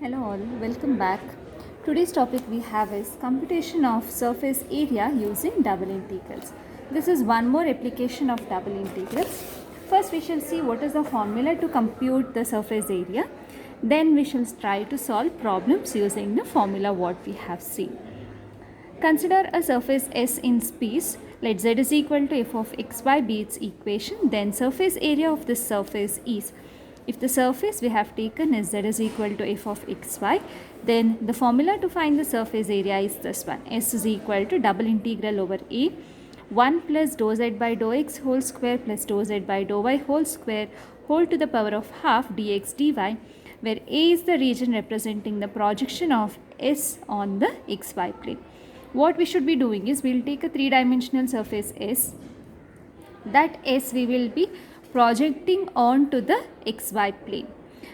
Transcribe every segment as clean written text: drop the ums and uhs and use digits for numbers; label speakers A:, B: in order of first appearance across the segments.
A: Hello all, welcome back. Today's topic we have is computation of surface area using double integrals. This is one more application of double integrals. First we shall see what is the formula to compute the surface area. Then we shall try to solve problems using the formula what we have seen. Consider a surface S in space. Let z is equal to f of xy be its equation. Then surface area of this surface is, if the surface we have taken is z is equal to f of xy, then the formula to find the surface area is this one. S is equal to double integral over a 1 plus dou z by dou x whole square plus dou z by dou y whole square whole to the power of half dx dy, where a is the region representing the projection of S on the xy plane. What we should be doing is we will take a three-dimensional surface S. That S we will be projecting onto the xy plane,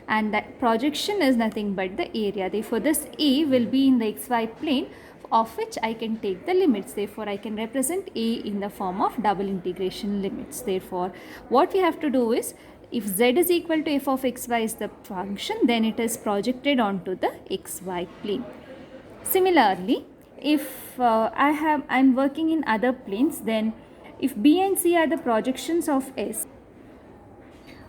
A: and that projection is nothing but the area. Therefore, this A will be in the xy plane, of which I can take the limits. Therefore, I can represent A in the form of double integration limits. Therefore, what we have to do is, if z is equal to f of xy is the function, then it is projected onto the xy plane. Similarly, if I'm working in other planes, then if B and C are the projections of S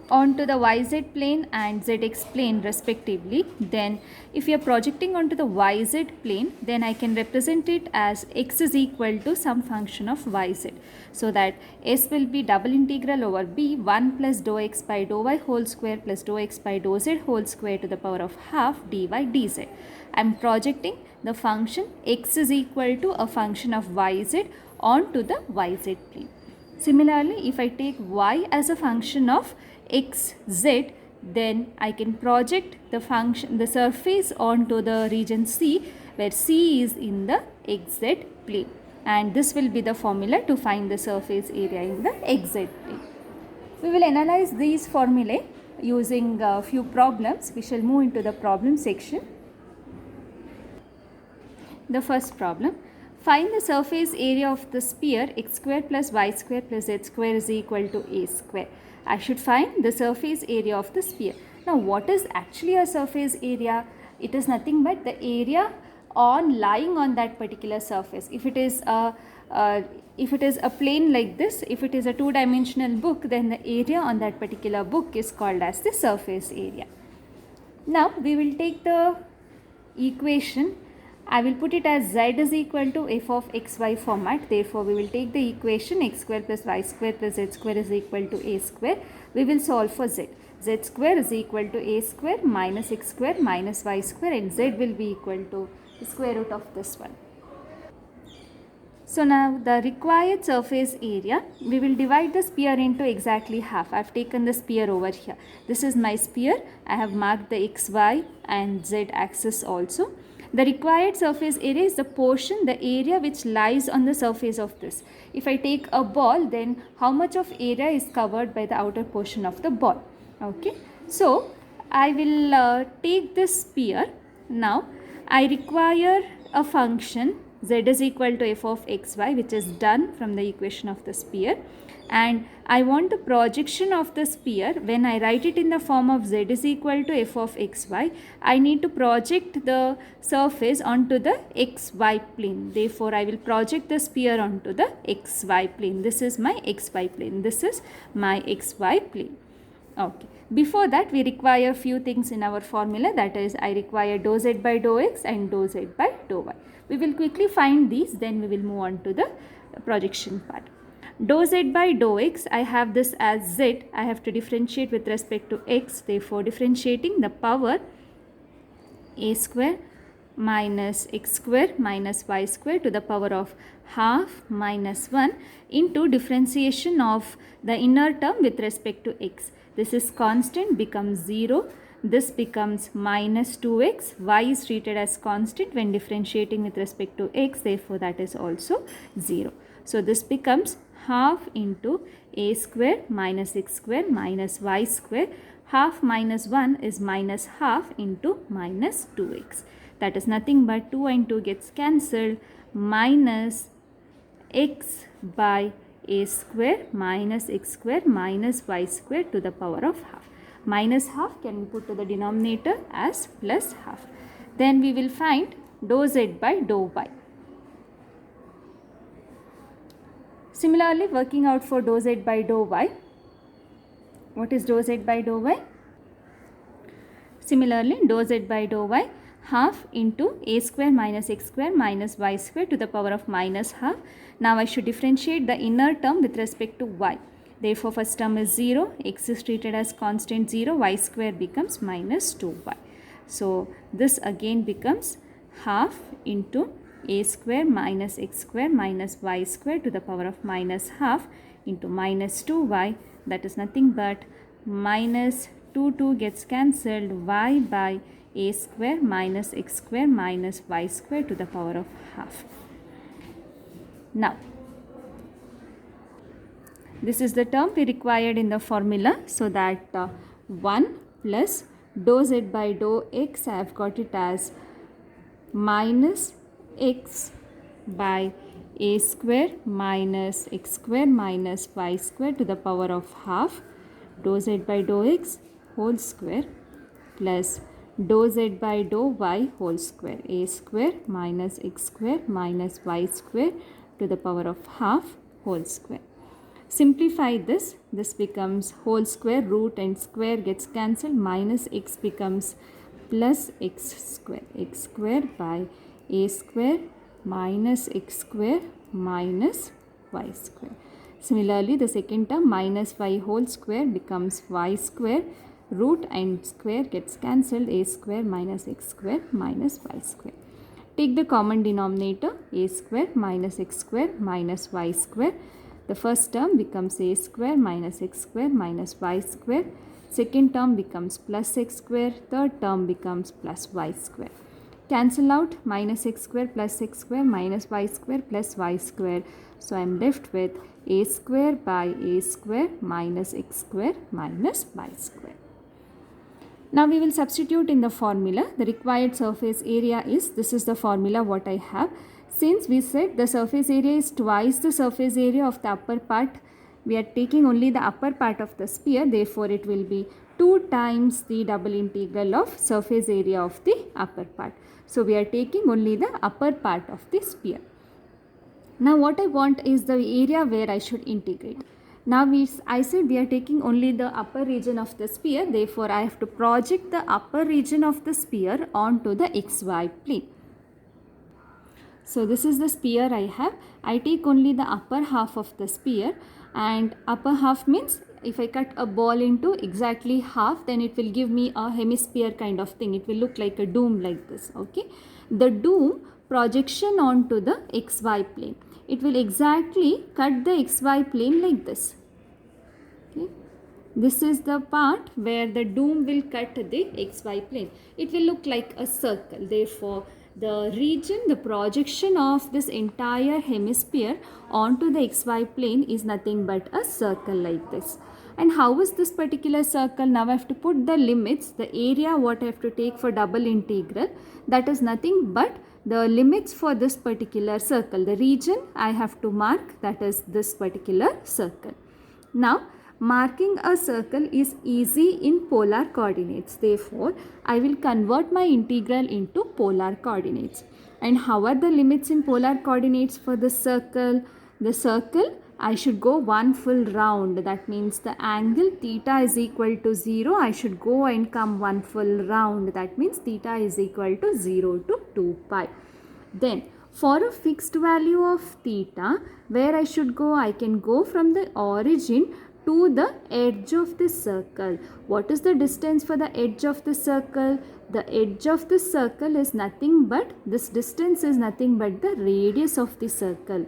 A: onto the YZ plane and ZX plane respectively, then if we are projecting onto the YZ plane, then I can represent it as x is equal to some function of YZ. So that S will be double integral over B 1 plus dou x by dou y whole square plus dou x by dou z whole square to the power of half dy dz. I am projecting the function x is equal to a function of yz onto the yz plane. Similarly, if I take y as a function of xz, then I can project the surface onto the region C, where C is in the xz plane, and this will be the formula to find the surface area in the xz plane. We will analyze these formulae using a few problems. We shall move into the problem section. The first problem, find the surface area of the sphere x square plus y square plus z square is equal to a square. I should find the surface area of the sphere. Now, what is actually a surface area? It is nothing but the area lying on that particular surface. If it is a plane like this, if it is a two-dimensional book, then the area on that particular book is called as the surface area. Now, we will take the equation. I will put it as z is equal to f of xy format. Therefore, we will take the equation x square plus y square plus z square is equal to a square. We will solve for z. Z square is equal to a square minus x square minus y square, and z will be equal to the square root of this one. So now the required surface area, we will divide the sphere into exactly half. I have taken the sphere over here. This is my sphere. I have marked the x, y and z axis also. The required surface area is the portion, the area which lies on the surface of this. If I take a ball, then how much of area is covered by the outer portion of the ball? Okay. So, I will take this sphere. Now, I require a function z is equal to f of xy, which is done from the equation of the sphere, and I want the projection of the sphere. When I write it in the form of z is equal to f of xy, I need to project the surface onto the xy plane. Therefore, I will project the sphere onto the xy plane. This is my xy plane. This is my xy plane. Okay. Before that, we require few things in our formula, that is, I require dou z by dou x and dou z by dou y. We will quickly find these, then we will move on to the projection part. Dou z by dou x, I have this as z. I have to differentiate with respect to x. Therefore, differentiating the power a square minus x square minus y square to the power of half minus 1 into differentiation of the inner term with respect to x. This is constant, becomes 0. This becomes minus 2x. Y is treated as constant when differentiating with respect to x. Therefore, that is also 0. So, this becomes half into a square minus x square minus y square. Half minus 1 is minus half into minus 2x. That is nothing but 2 and 2 gets cancelled, minus x by a square minus x square minus y square to the power of half. minus half can be put to the denominator as plus half. Then we will find dou z by dou y. Similarly, working out for dou z by dou y. What is dou z by dou y? Similarly, dou z by dou y, half into a square minus x square minus y square to the power of minus half. Now I should differentiate the inner term with respect to y. Therefore, first term is 0, x is treated as constant 0, y square becomes minus 2y. So, this again becomes half into a square minus x square minus y square to the power of minus half into minus 2y, that is nothing but minus 2 gets cancelled, y by a square minus x square minus y square to the power of half. Now, this is the term we required in the formula, so that 1 plus dou z by dou x, I have got it as minus x by a square minus x square minus y square to the power of half dou z by dou x whole square plus dou z by dou y whole square, a square minus x square minus y square to the power of half whole square. Simplify this, this becomes whole square, root and square gets cancelled, minus x becomes plus x square by a square minus x square minus y square. Similarly, the second term minus y whole square becomes y square, root and square gets cancelled, a square minus x square minus y square. Take the common denominator, a square minus x square minus y square. The first term becomes a square minus x square minus y square. Second term becomes plus x square. Third term becomes plus y square. Cancel out minus x square plus x square minus y square plus y square. So I am left with a square by a square minus x square minus y square. Now we will substitute in the formula. The required surface area is, this is the formula what I have. Since we said the surface area is twice the surface area of the upper part, we are taking only the upper part of the sphere. Therefore, it will be 2 times the double integral of surface area of the upper part. So, we are taking only the upper part of the sphere. Now, what I want is the area where I should integrate. Now, I said we are taking only the upper region of the sphere. Therefore, I have to project the upper region of the sphere onto the xy plane. So, this is the sphere I have. I take only the upper half of the sphere, and upper half means if I cut a ball into exactly half, then it will give me a hemisphere kind of thing. It will look like a dome like this. Okay. The dome projection onto the xy plane. It will exactly cut the xy plane like this. Okay. This is the part where the dome will cut the xy plane. It will look like a circle. Therefore, the region, the projection of this entire hemisphere onto the xy plane is nothing but a circle like this. And how is this particular circle? Now I have to put the limits, the area what I have to take for double integral, that is nothing but the limits for this particular circle. The region I have to mark, that is this particular circle. Now, marking a circle is easy in polar coordinates. Therefore, I will convert my integral into polar coordinates. And how are the limits in polar coordinates for the circle? The circle, I should go one full round. That means the angle theta is equal to 0. I should go and come one full round. That means theta is equal to 0 to 2 pi. Then, for a fixed value of theta, where I should go? I can go from the origin to the edge of the circle. What is the distance for the edge of the circle? The edge of the circle is nothing but, this distance is nothing but the radius of the circle.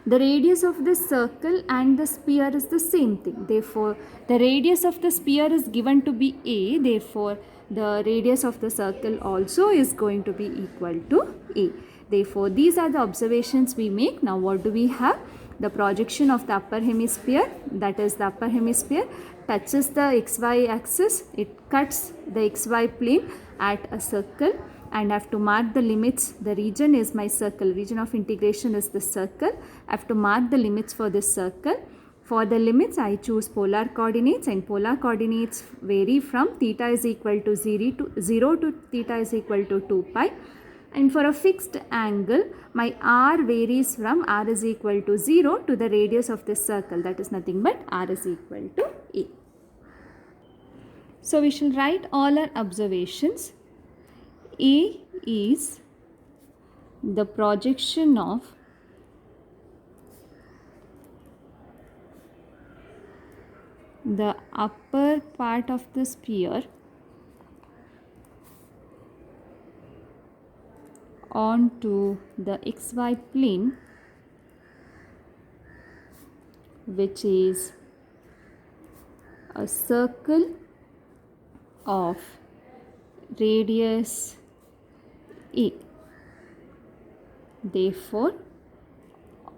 A: The radius of the circle and the sphere is the same thing. Therefore, the radius of the sphere is given to be a. Therefore, the radius of the circle also is going to be equal to a. Therefore, these are the observations we make. Now, what do we have? The projection of the upper hemisphere, that is the upper hemisphere touches the xy axis, it cuts the xy plane at a circle, and I have to mark the limits. The region is my circle, region of integration is the circle. I have to mark the limits for this circle. For the limits, I choose polar coordinates, and polar coordinates vary from theta is equal to 0 to theta is equal to 2 pi. And for a fixed angle, my r varies from r is equal to 0 to the radius of this circle, that is nothing but r is equal to a. So we shall write all our observations. A is the projection of the upper part of the sphere onto the xy plane, which is a circle of radius a. Therefore,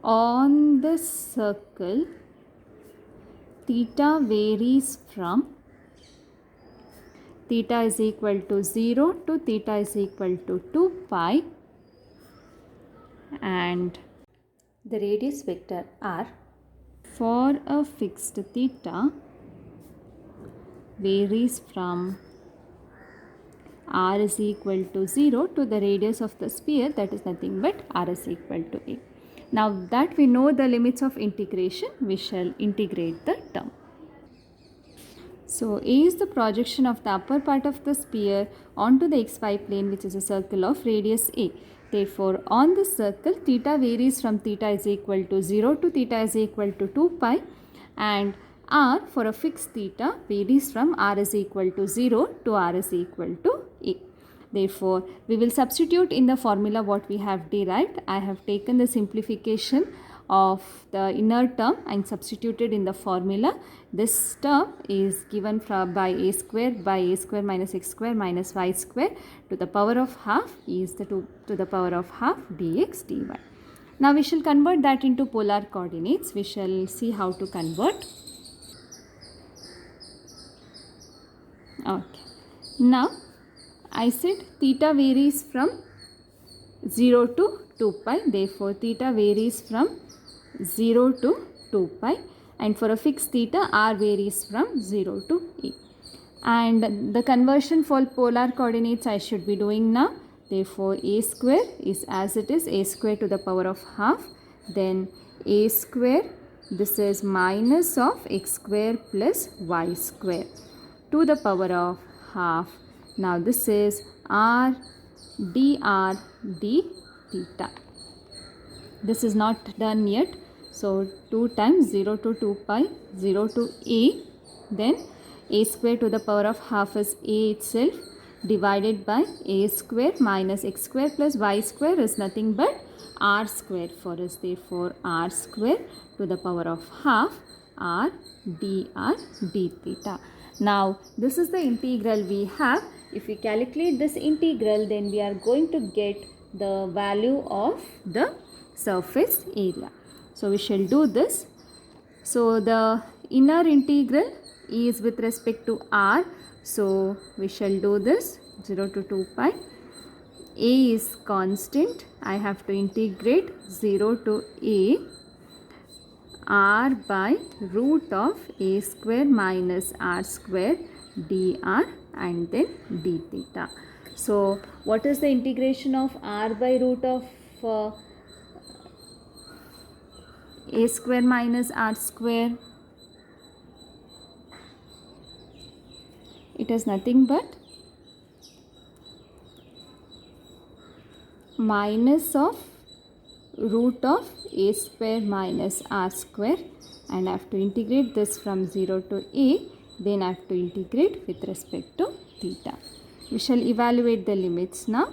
A: on the circle, theta varies from theta is equal to 0 to theta is equal to 2 pi, and the radius vector r for a fixed theta varies from r is equal to 0 to the radius of the sphere, that is nothing but r is equal to a. Now that we know the limits of integration, we shall integrate the term. So A is the projection of the upper part of the sphere onto the xy plane, which is a circle of radius a. Therefore, on the circle, theta varies from theta is equal to 0 to theta is equal to 2 pi, and r for a fixed theta varies from r is equal to 0 to r is equal to a. Therefore, we will substitute in the formula what we have derived. I have taken the simplification of the inner term and substituted in the formula. This term is given by a square minus x square minus y square to the power of half is to the power of half dx dy. Now we shall convert that into polar coordinates. We shall see how to convert. Okay. Now I said theta varies from 0 to 2 pi. Therefore, theta varies from 0 to 2 pi, and for a fixed theta, r varies from 0 to a. And the conversion for polar coordinates I should be doing now. Therefore, a square is as it is, a square to the power of half. Then a square, this is minus of x square plus y square to the power of half. Now this is r dr d theta. This is not done yet. So 2 times 0 to 2 pi, 0 to a, then a square to the power of half is a itself, divided by a square minus x square plus y square is nothing but r square for us. Therefore, r square to the power of half r dr d theta. Now this is the integral we have. If we calculate this integral, then we are going to get the value of the surface area. So we shall do this. So the inner integral is with respect to r. So we shall do this 0 to 2 pi. A is constant. I have to integrate 0 to a r by root of a square minus r square dr and then d theta. So what is the integration of r by root of a square minus r square? It is nothing but minus of root of a square minus r square, and I have to integrate this from 0 to a, then I have to integrate with respect to theta. We shall evaluate the limits now.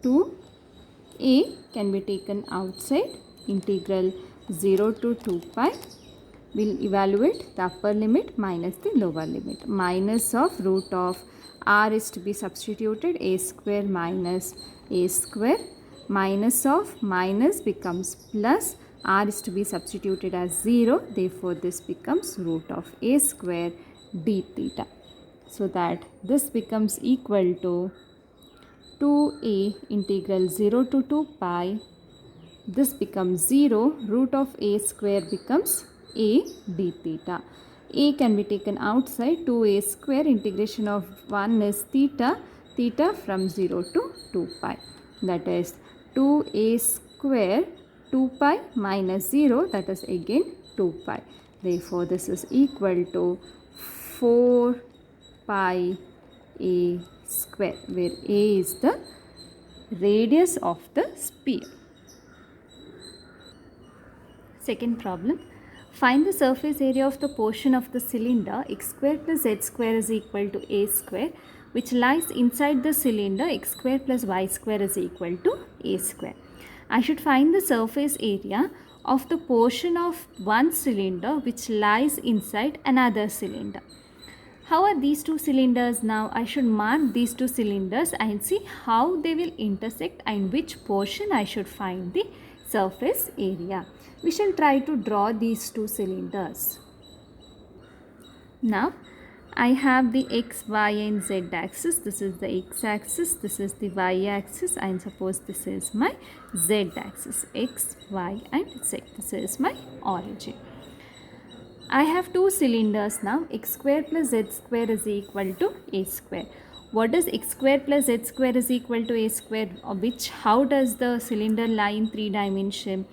A: 2a can be taken outside, integral 0 to 2 pi. We will evaluate the upper limit minus the lower limit. Minus of root of r is to be substituted, a square minus a square. Minus of minus becomes plus, r is to be substituted as 0. Therefore, this becomes root of a square d theta. So that this becomes equal to 2a integral 0 to 2 pi this becomes 0, root of a square becomes a d theta. A can be taken outside, 2a square, integration of 1 is theta, theta from 0 to 2 pi. That is 2a square, 2 pi minus 0, that is again 2 pi. Therefore, this is equal to 4 pi a square, where a is the radius of the sphere. Second problem. Find the surface area of the portion of the cylinder x square plus z square is equal to a square, which lies inside the cylinder x square plus y square is equal to a square. I should find the surface area of the portion of one cylinder which lies inside another cylinder. How are these two cylinders now? I should mark these two cylinders and see how they will intersect and which portion I should find the surface area. We shall try to draw these two cylinders. Now, I have the x, y and z axis. This is the x axis, this is the y axis, and suppose this is my z axis. X, y and z. This is my origin. I have two cylinders now. X square plus z square is equal to a square. What is x square plus z square is equal to a square? How does the cylinder lie in 3 dimension?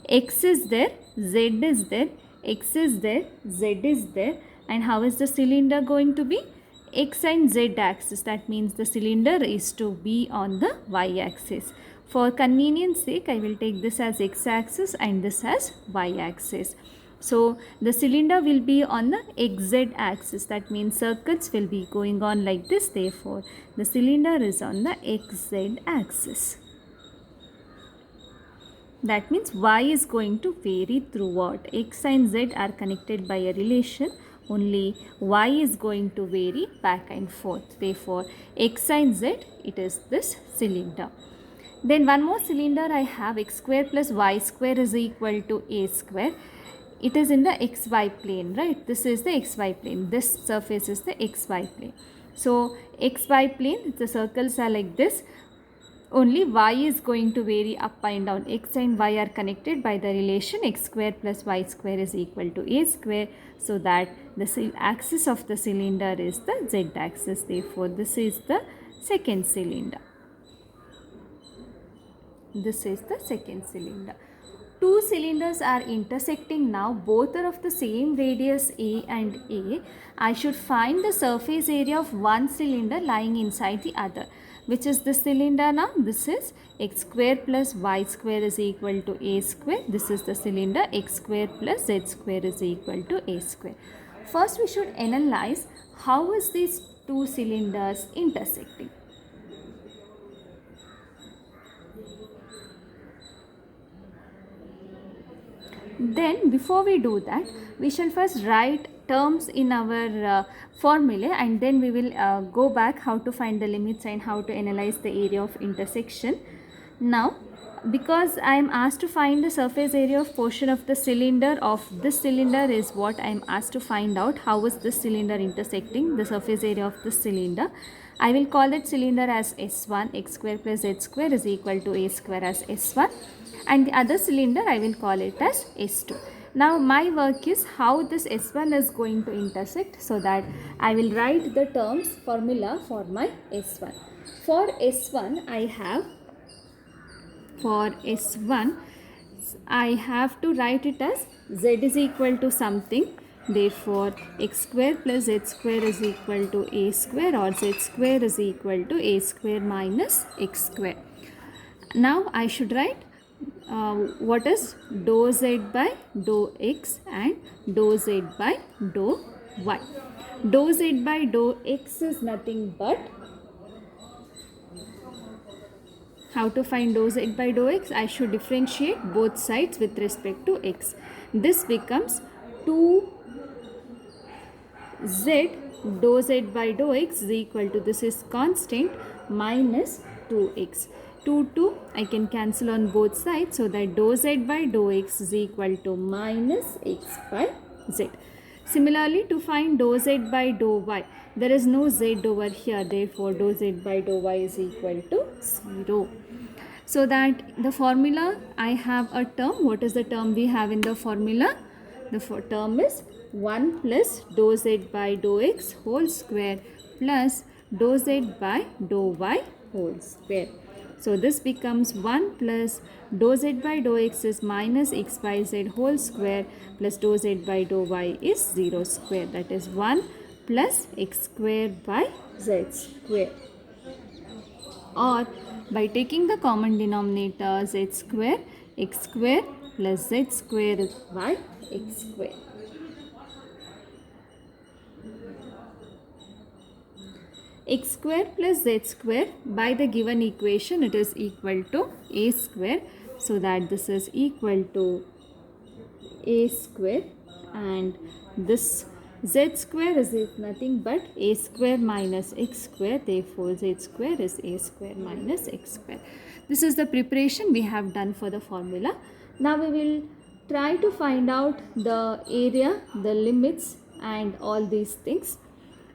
A: X is there, z is there, x is there, z is there, and how is the cylinder going to be? X and z axis. That means the cylinder is to be on the y axis. For convenience sake, I will take this as x axis and this as y axis. So the cylinder will be on the xz axis. That means circuits will be going on like this. Therefore, the cylinder is on the xz axis. That means y is going to vary throughout. X and z are connected by a relation. Only y is going to vary back and forth. Therefore, x and z, it is this cylinder. Then one more cylinder I have, x square plus y square is equal to a square. It is in the xy plane, right? This is the xy plane. This surface is the xy plane. So, xy plane, the circles are like this. Only y is going to vary up and down. X and y are connected by the relation x square plus y square is equal to a square. So that the axis of the cylinder is the z axis. Therefore, this is the second cylinder. This is the second cylinder. Two cylinders are intersecting now. Both are of the same radius a and a. I should find the surface area of one cylinder lying inside the other. Which is the cylinder now? This is x square plus y square is equal to a square. This is the cylinder x square plus z square is equal to a square. First, we should analyze how is these two cylinders intersecting. Then before we do that, we shall first write terms in our formula, and then we will go back how to find the limits and how to analyze the area of intersection. Now, because I am asked to find the surface area of portion of the cylinder of this cylinder is what I am asked to find out. How is this cylinder intersecting? The surface area of this cylinder. I will call that cylinder as S1. X square plus z square is equal to a square as S1. And the other cylinder I will call it as S2. Now my work is how this S1 is going to intersect, so that I will write the terms formula for my S1. For S1 I have to write it as z is equal to something. Therefore, x square plus z square is equal to a square, or z square is equal to a square minus x square. Now I should write what is dou z by dou x and dou z by dou y. Dou z by dou x is nothing but, how to find dou z by dou x? I should differentiate both sides with respect to x. This becomes 2z dou z by dou x is equal to, this is constant, minus 2x. 2 I can cancel on both sides, so that dou z by dou x is equal to minus x by z. Similarly, to find dou z by dou y, there is no z over here, therefore dou z by dou y is equal to 0. So that the formula, I have a term. What is the term we have in the formula? The term is 1 plus dou z by dou x whole square plus dou z by dou y whole square. So this becomes 1 plus dou z by dou x is minus x by z whole square plus dou z by dou y is 0 square. That is 1 plus x square by z square. Or by taking the common denominator z square, x square plus z square is by x square. X square plus z square, by the given equation it is equal to a square, so that this is equal to a square, and this z square is nothing but a square minus x square, therefore z square is a square minus x square. This is the preparation we have done for the formula. Now we will try to find out the area, the limits and all these things.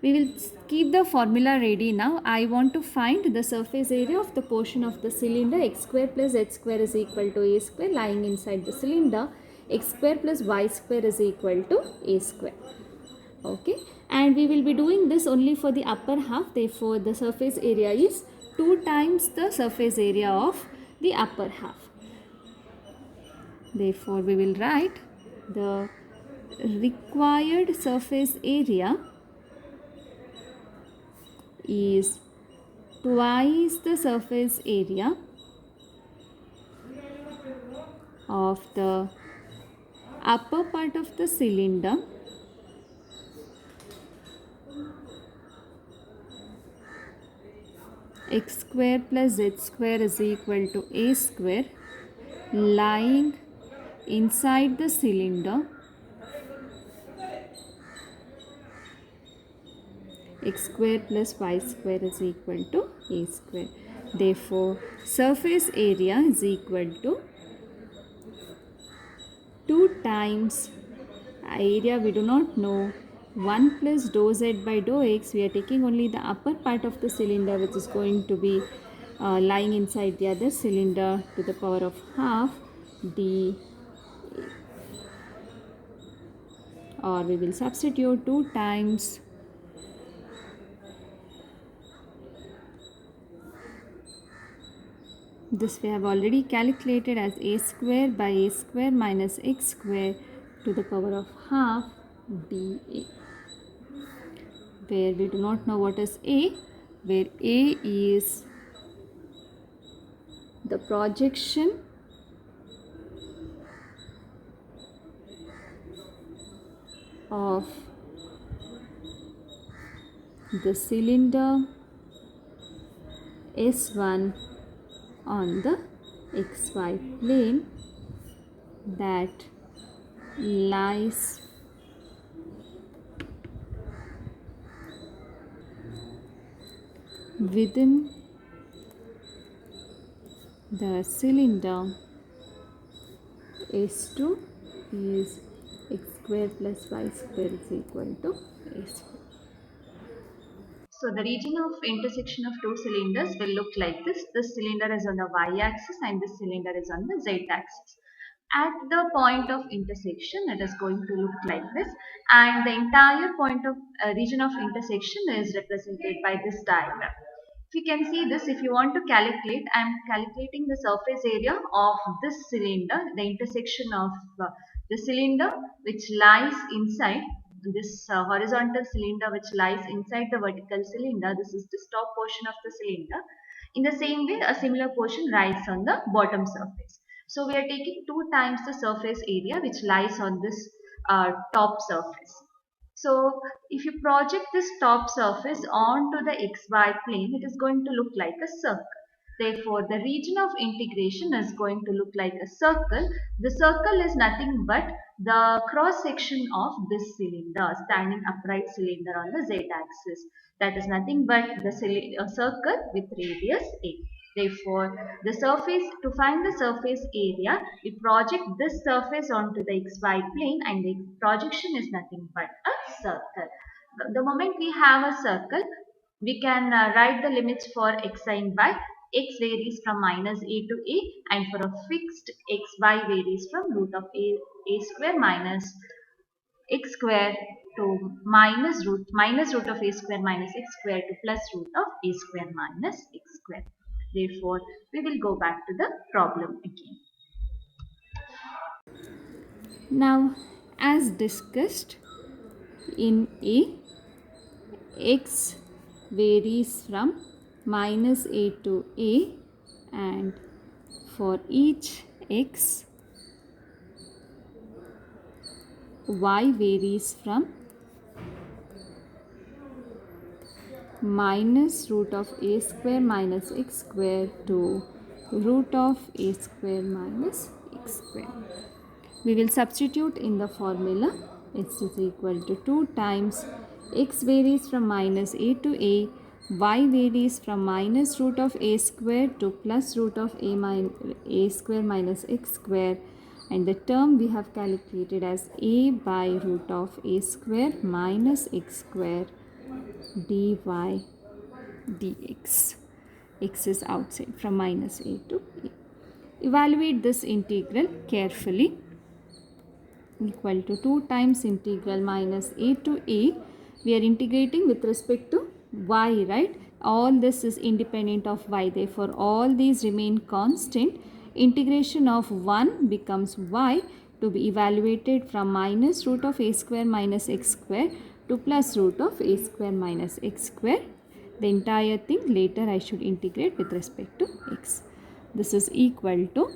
A: We will keep the formula ready now. I want to find the surface area of the portion of the cylinder. X square plus z square is equal to a square lying inside the cylinder. X square plus y square is equal to a square. Okay, and we will be doing this only for the upper half. Therefore, the surface area is 2 times the surface area of the upper half. Therefore, we will write the required surface area is twice the surface area of the upper part of the cylinder x square plus z square is equal to a square lying inside the cylinder x square plus y square is equal to a square. Therefore, surface area is equal to 2 times area we do not know, 1 plus dou z by dou x. We are taking only the upper part of the cylinder, which is going to be lying inside the other cylinder, to the power of half d, or we will substitute 2 times this we have already calculated as a square by a square minus x square to the power of half dA, where we do not know what is a, where a is the projection of the cylinder S1 on the xy plane that lies within the cylinder S2 is x square plus y square is equal to a square. So the region of intersection of two cylinders will look like this. This cylinder is on the y-axis and this cylinder is on the z-axis. At the point of intersection, it is going to look like this, and the entire point of region of intersection is represented by this diagram. If you can see this, if you want to calculate, I am calculating the surface area of this cylinder, the intersection of the cylinder which lies inside this horizontal cylinder which lies inside the vertical cylinder. This is the top portion of the cylinder. In the same way, a similar portion lies on the bottom surface. So we are taking 2 times the surface area which lies on this top surface. So if you project this top surface onto the xy plane, it is going to look like a circle. Therefore, the region of integration is going to look like a circle. The circle is nothing but the cross section of this cylinder, standing upright cylinder on the z-axis. That is nothing but the circle with radius a. Therefore, the surface, to find the surface area, we project this surface onto the xy plane, and the projection is nothing but a circle. The moment we have a circle, we can write the limits for x and y.
B: x varies from minus a to a, and for a fixed x, y varies from root of a square minus x square to minus root of a square minus x square to plus root of a square minus x square. Therefore, we will go back to the problem again.
A: Now, as discussed in A, x varies from minus a to a, and for each x, y varies from minus root of a square minus x square to root of a square minus x square. We will substitute in the formula. X is equal to 2 times x varies from minus a to a, y varies from minus root of a square to plus root of a square minus x square, and the term we have calculated as a by root of a square minus x square dy dx. X is outside from minus a to a. Evaluate this integral carefully. Equal to 2 times integral minus a to a. We are integrating with respect to y, right? All this is independent of y. Therefore, all these remain constant. Integration of 1 becomes y to be evaluated from minus root of a square minus x square to plus root of a square minus x square. The entire thing later I should integrate with respect to x. This is equal to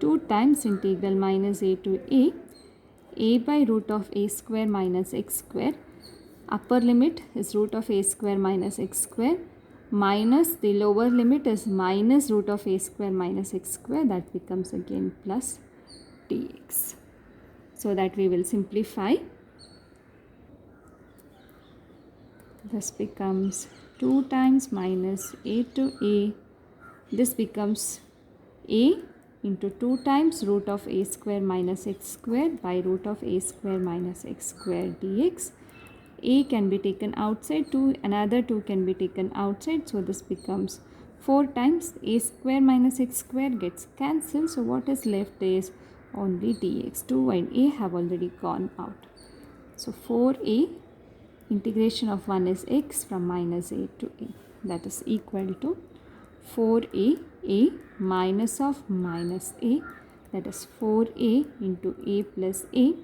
A: 2 times integral minus a to a by root of a square minus x square. Upper limit is root of a square minus x square minus the lower limit is minus root of a square minus x square. That becomes again plus dx. So that we will simplify. This becomes 2 times minus a to a. This becomes a into 2 times root of a square minus x square by root of a square minus x square dx. A can be taken outside, 2, another 2 can be taken outside. So this becomes 4 times a square minus x square gets cancelled. So what is left is only dx. 2 and a have already gone out. So 4a, integration of 1 is x from minus a to a. That is equal to 4a minus of minus a, that is 4a into a plus a,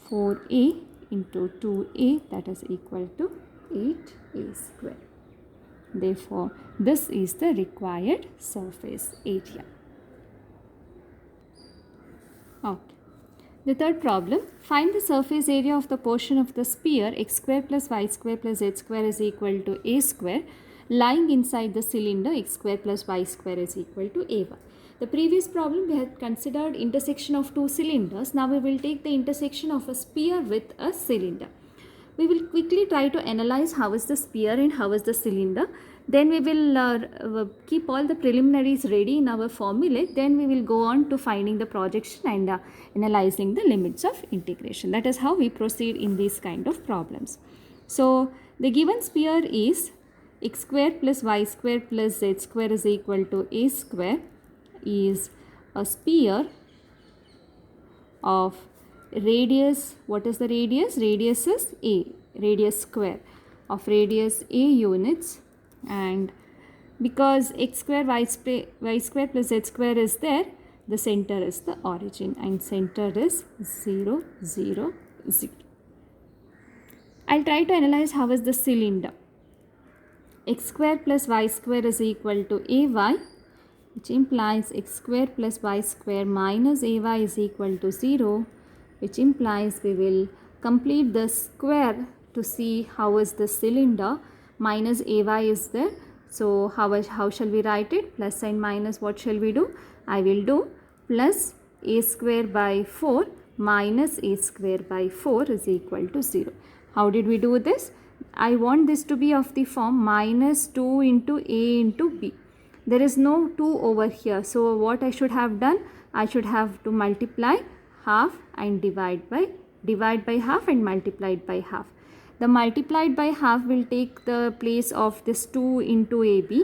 A: 4a into 2a, that is equal to 8a square. Therefore, this is the required surface area. Okay. The third problem, find the surface area of the portion of the sphere x square plus y square plus z square is equal to a square lying inside the cylinder x square plus y square is equal to a1. The previous problem we had considered intersection of two cylinders. Now we will take the intersection of a sphere with a cylinder. We will quickly try to analyze how is the sphere and how is the cylinder. Then we will keep all the preliminaries ready in our formulae. Then we will go on to finding the projection and analyzing the limits of integration. That is how we proceed in these kind of problems. So the given sphere is x square plus y square plus z square is equal to a square, is a sphere of radius. What is the radius? Radius is a, radius square of radius a units, and because x square y square plus z square is there, the center is the origin and center is 0, 0, 0. I'll try to analyze how is the cylinder. X square plus y square is equal to ay, which implies x square plus y square minus ay is equal to 0, which implies we will complete the square to see how is the cylinder. Minus ay is there. So how shall we write it? Plus and minus, what shall we do? I will do plus a square by 4 minus a square by 4 is equal to 0. How did we do this? I want this to be of the form minus 2 into a into b. There is no 2 over here. So what I should have done? I should have to multiply half and divide by half and multiplied by half. The multiplied by half will take the place of this 2 into AB,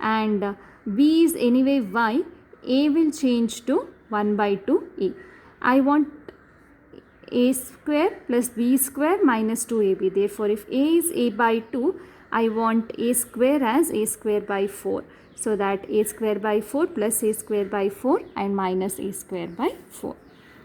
A: and B is anyway y, A will change to 1 by 2A. I want A square plus B square minus 2AB. Therefore, if A is A by 2, I want A square as A square by 4. So that A square by 4 plus A square by 4 and minus A square by 4.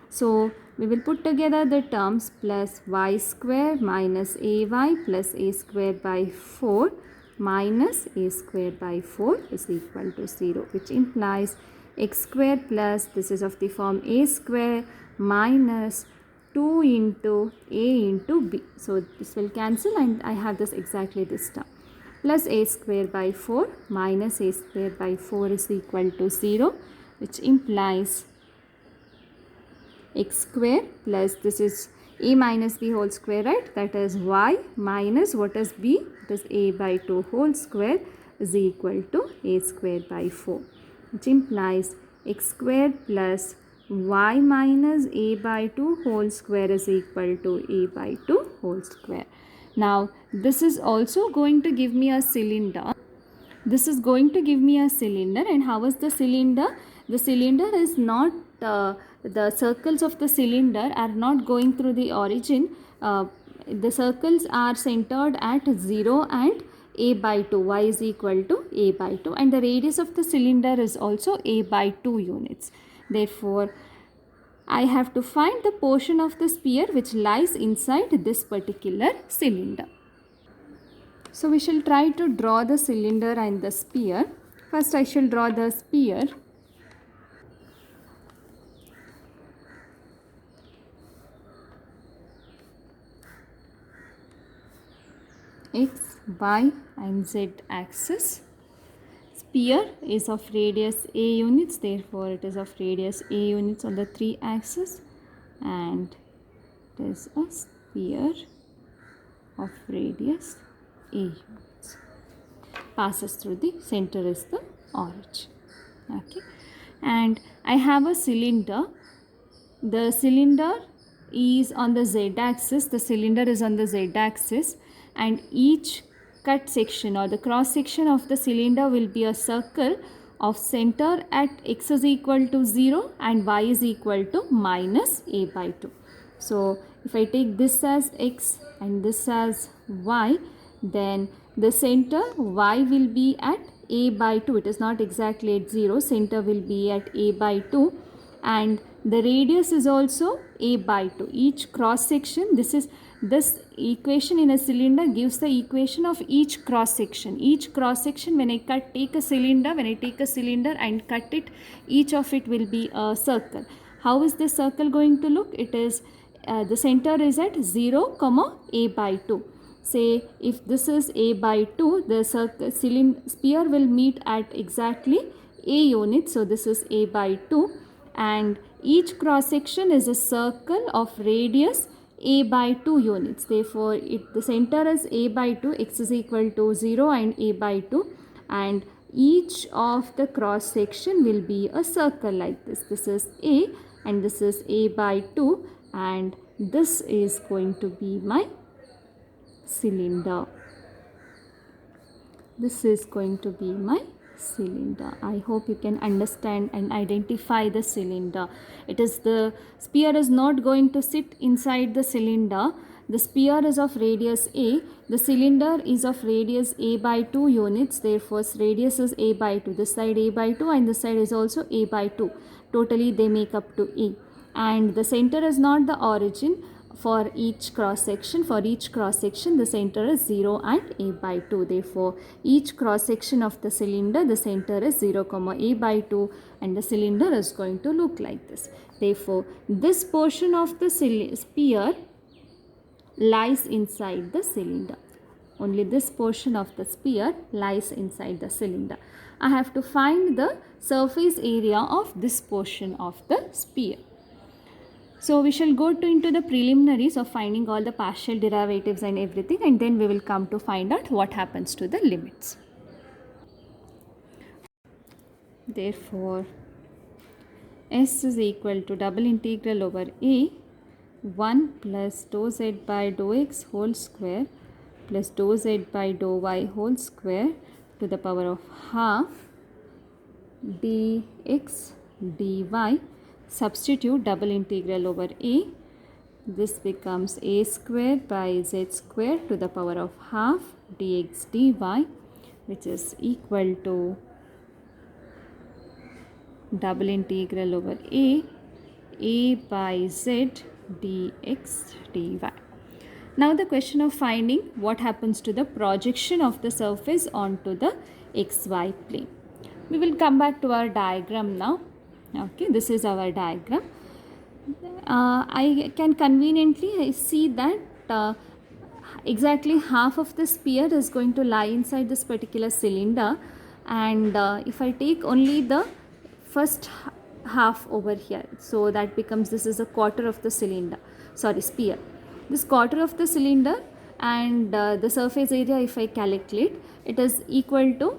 A: So we will put together the terms plus y square minus ay plus a square by 4 minus a square by 4 is equal to 0, which implies x square plus, this is of the form a square minus 2 into a into b. So this will cancel and I have this exactly this term, plus a square by 4 minus a square by 4 is equal to 0, which implies x square plus, this is a minus b whole square, right? That is y minus what is b? It is a by 2 whole square is equal to a square by 4, which implies x square plus y minus a by 2 whole square is equal to a by 2 whole square. Now this is also going to give me a cylinder. This is going to give me a cylinder, and how is the cylinder? The cylinder is not, the circles of the cylinder are not going through the origin. The circles are centered at 0 and a by 2, y is equal to a by 2, and the radius of the cylinder is also a by 2 units. Therefore, I have to find the portion of the sphere which lies inside this particular cylinder. So we shall try to draw the cylinder and the sphere. First I shall draw the sphere. X, y and z axis. Sphere is of radius a units, therefore it is of radius a units on the 3 axis, and it is a sphere of radius a units. Passes through the center is the origin. Okay, and I have a cylinder. The cylinder is on the z axis. The cylinder is on the z axis, and each cut section or the cross section of the cylinder will be a circle of center at x is equal to 0 and y is equal to minus a by 2. So if I take this as x and this as y, then the center y will be at a by 2. It is not exactly at 0. Center will be at a by 2, and the radius is also a by 2. Each cross section, this equation in a cylinder gives the equation of each cross section. Each cross section, when I take a cylinder and cut it, each of it will be a circle. How is this circle going to look? It is the center is at 0, a by 2. Say if this is a by 2, the sphere will meet at exactly a unit. So this is a by 2, and each cross section is a circle of radius a by 2 units. Therefore, the center is a by 2, x is equal to 0 and a by 2, and each of the cross section will be a circle like this. This is a and this is a by 2, and this is going to be my cylinder. This is going to be my cylinder. I hope you can understand and identify the cylinder. It is the sphere is not going to sit inside the cylinder. The sphere is of radius a. The cylinder is of radius a by 2 units. Therefore, radius is a by 2. This side a by 2 and this side is also a by 2. Totally they make up to a. And the center is not the origin. For each cross section, the center is 0 and a by 2. Therefore, each cross section of the cylinder, the center is 0, a by 2, and the cylinder is going to look like this. Therefore, this portion of the sphere lies inside the cylinder. Only this portion of the sphere lies inside the cylinder. I have to find the surface area of this portion of the sphere. So we shall go into the preliminaries of finding all the partial derivatives and everything, and then we will come to find out what happens to the limits. Therefore, S is equal to double integral over A 1 plus dou z by dou x whole square plus dou z by dou y whole square to the power of half dx dy. Substitute double integral over a. This becomes a square by z square to the power of half dx dy, which is equal to double integral over a by z dx dy. Now the question of finding what happens to the projection of the surface onto the xy plane. We will come back to our diagram now. Okay, this is our diagram. I can conveniently see that exactly half of the sphere is going to lie inside this particular cylinder, and if I take only the first half over here, so that becomes, this is a quarter of the sphere. This quarter of the cylinder, and the surface area, if I calculate, it is equal to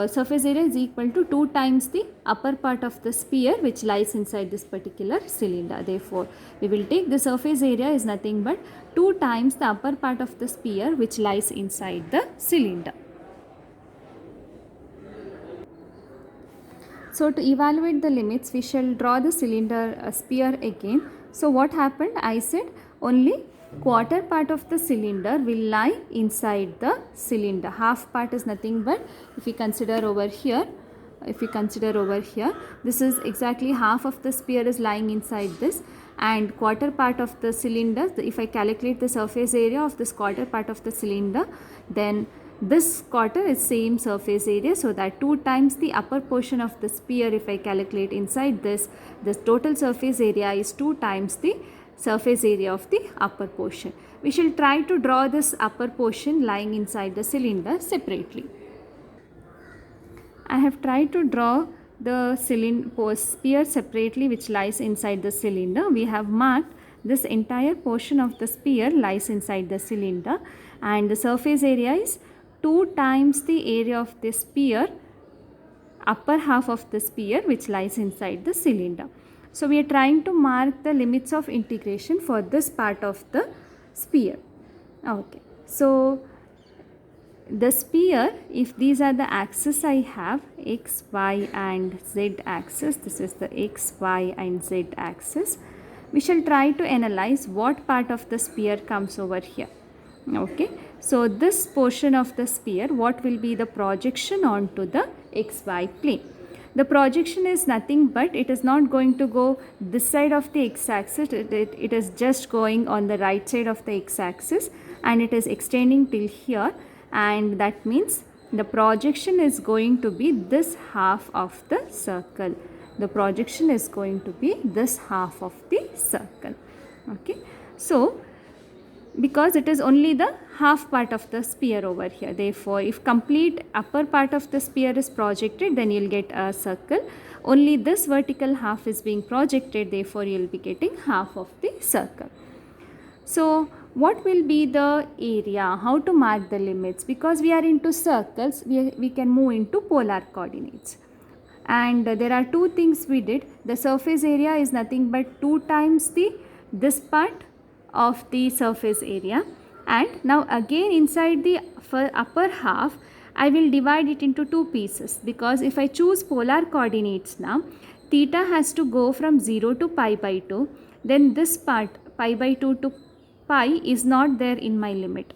A: surface area is equal to 2 times the upper part of the sphere which lies inside this particular cylinder. Therefore, we will take the surface area is nothing but 2 times the upper part of the sphere which lies inside the cylinder. So to evaluate the limits, we shall draw the cylinder sphere again. So what happened? I said only quarter part of the cylinder will lie inside the cylinder. Half part is nothing but, if we consider over here, this is exactly half of the sphere is lying inside this, and quarter part of the cylinder, if I calculate the surface area of this quarter part of the cylinder, then this quarter is same surface area, so that 2 times the upper portion of the sphere, if I calculate inside this total surface area is 2 times the surface area of the upper portion. We shall try to draw this upper portion lying inside the cylinder separately. I have tried to draw the sphere separately which lies inside the cylinder. We have marked this entire portion of the sphere lies inside the cylinder, and the surface area is 2 times the area of the sphere, upper half of the sphere which lies inside the cylinder. So we are trying to mark the limits of integration for this part of the sphere. Okay, so the sphere, if these are the axes I have, x, y and z axis, this is the x, y and z axis, we shall try to analyze what part of the sphere comes over here. Okay, so this portion of the sphere, what will be the projection onto the xy plane? The projection is nothing but, it is not going to go this side of the x-axis, it is just going on the right side of the x-axis, and it is extending till here, and that means the projection is going to be this half of the circle. The projection is going to be this half of the circle. Okay, so because it is only the half part of the sphere over here, therefore if complete upper part of the sphere is projected, then you will get a circle. Only this vertical half is being projected, therefore you will be getting half of the circle. So what will be the area? How to mark the limits? Because we are into circles, we can move into polar coordinates. And there are two things we did. The surface area is nothing but 2 times this part of the surface area, and now again inside the upper half I will divide it into 2 pieces, because if I choose polar coordinates now, theta has to go from 0 to pi by 2, then this part pi by 2 to pi is not there in my limit,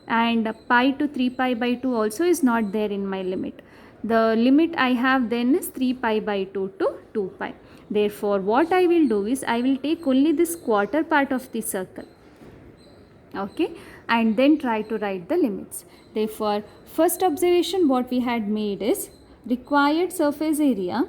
A: and pi to 3 pi by 2 also is not there in my limit. The limit I have then is 3 pi by 2 to 2 pi. Therefore, what I will do is I will take only this quarter part of the circle, okay, and then try to write the limits. Therefore, first observation what we had made is required surface area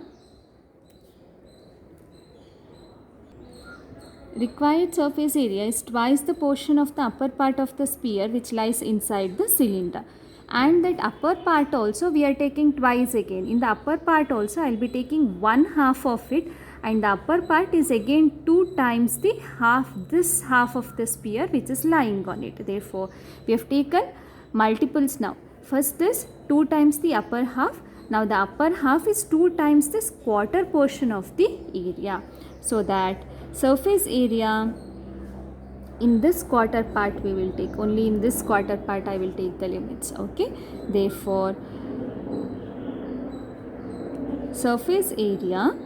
A: is twice the portion of the upper part of the sphere which lies inside the cylinder. And that upper part also we are taking twice again. In the upper part also I will be taking 1/2 of it, and the upper part is again 2 times the this half of the sphere which is lying on it. Therefore, we have taken multiples now. First is 2 times the upper half. Now the upper half is 2 times this quarter portion of the area. So that surface area in this quarter part we will take, only in this quarter part I will take the limits. Okay, therefore surface area,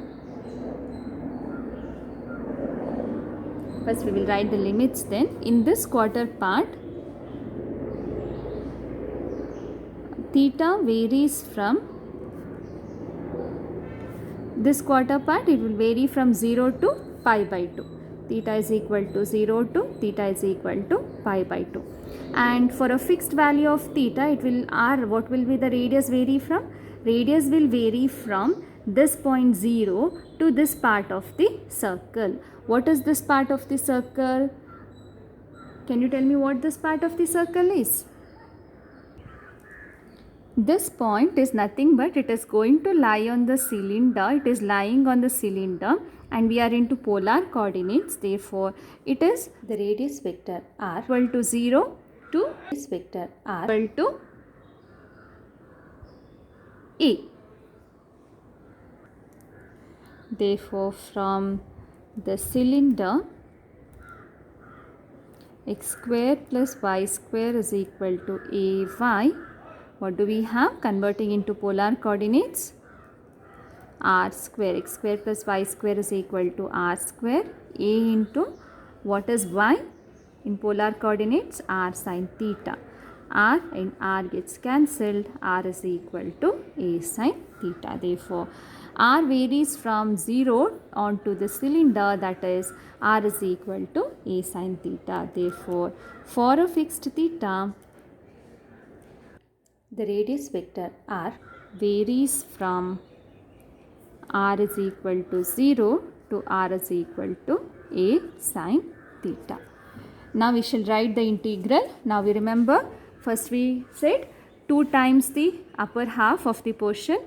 A: first we will write the limits, then in this quarter part theta varies from, this quarter part it will vary from 0 to pi by 2. Theta is equal to 0 to theta is equal to pi by 2. And for a fixed value of theta, it will r, what will be the radius vary from? Radius will vary from this point 0 to this part of the circle. What is this part of the circle? Can you tell me what this part of the circle is? This point is nothing but it is going to lie on the cylinder. It is lying on the cylinder and we are into polar coordinates. Therefore, it is
C: the radius vector r
A: equal to 0 to
C: radius vector r
A: equal to a. Therefore, from the cylinder, x square plus y square is equal to ay. What do we have? Converting into polar coordinates, r square, x square plus y square is equal to r square, a into what is y in polar coordinates? R sin theta. R and R gets cancelled, r is equal to a sin theta. Therefore, r varies from 0 onto the cylinder, that is r is equal to a sin theta. Therefore, for a fixed theta,
C: the radius vector r
A: varies from r is equal to 0 to r is equal to a sin theta. Now we shall write the integral. Now we remember, first we said 2 times the upper half of the portion.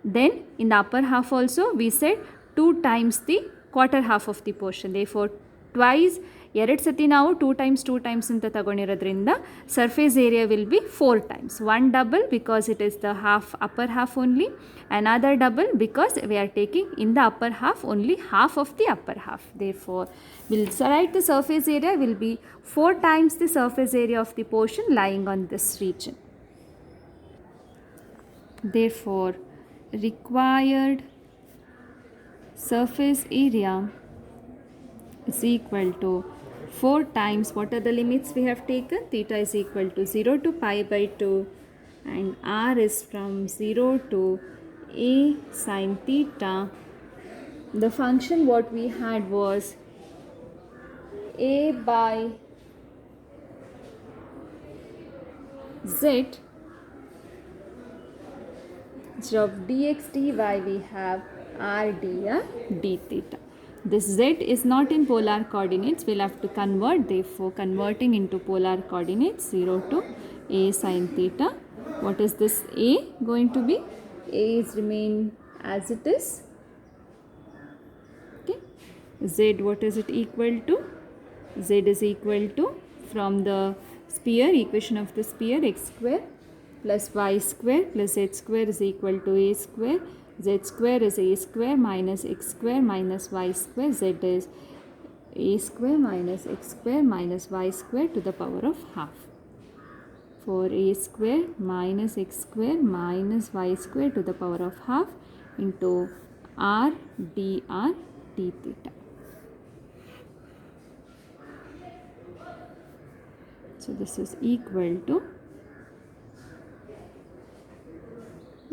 A: Then in the upper half also we said 2 times the quarter half of the portion. Therefore twice, ಎರಡು ಸತಿ ನಾವು 2 times ಅಂತ ತಗೊಂಡಿರೋದ್ರಿಂದ surface area will be 4 times. One double because it is the upper half only, another double because we are taking in the upper half only half of the upper half. Therefore, we'll write the surface area will be 4 times the surface area of the portion lying on this region. Therefore, required surface area is equal to 4 times, what are the limits we have taken? Theta is equal to 0 to pi by 2 and r is from 0 to a sin theta. The function what we had was a by z. Instead of dx dy we have r dr d theta. This z is not in polar coordinates, we'll have to convert. Therefore, converting into polar coordinates, 0 to a sin theta. What is this a going to be? A is remain as it is. Okay. Z, what is it equal to? Z is equal to, from the sphere, equation of the sphere, x square plus y square plus z square is equal to a square. Z square is a square minus x square minus y square. Z is a square minus x square minus y square to the power of half. For a square minus x square minus y square to the power of half into r dr d theta. So this is equal to,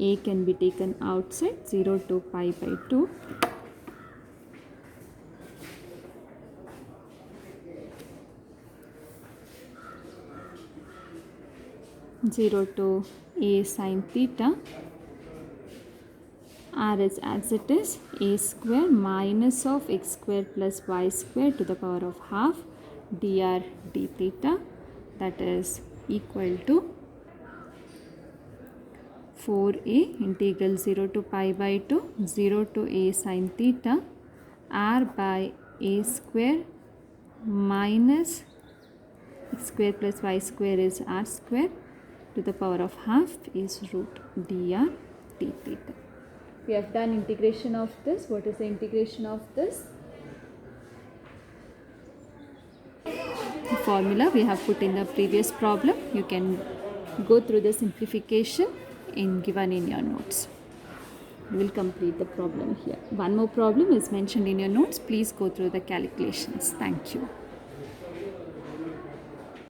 A: a can be taken outside, 0 to pi by 2. Zero to a sin theta. R is as it is, a square minus of x square plus y square to the power of half dr d theta, that is equal to 4a integral 0 to pi by 2, 0 to a sin theta, r by a square minus x square plus y square is r square to the power of half is root dr d theta. We have done integration of this. What is the integration of this? formula we have put in the previous problem. You can go through the simplification given in your notes. We will complete the problem here. One more problem is mentioned in your notes. Please go through the calculations. Thank you.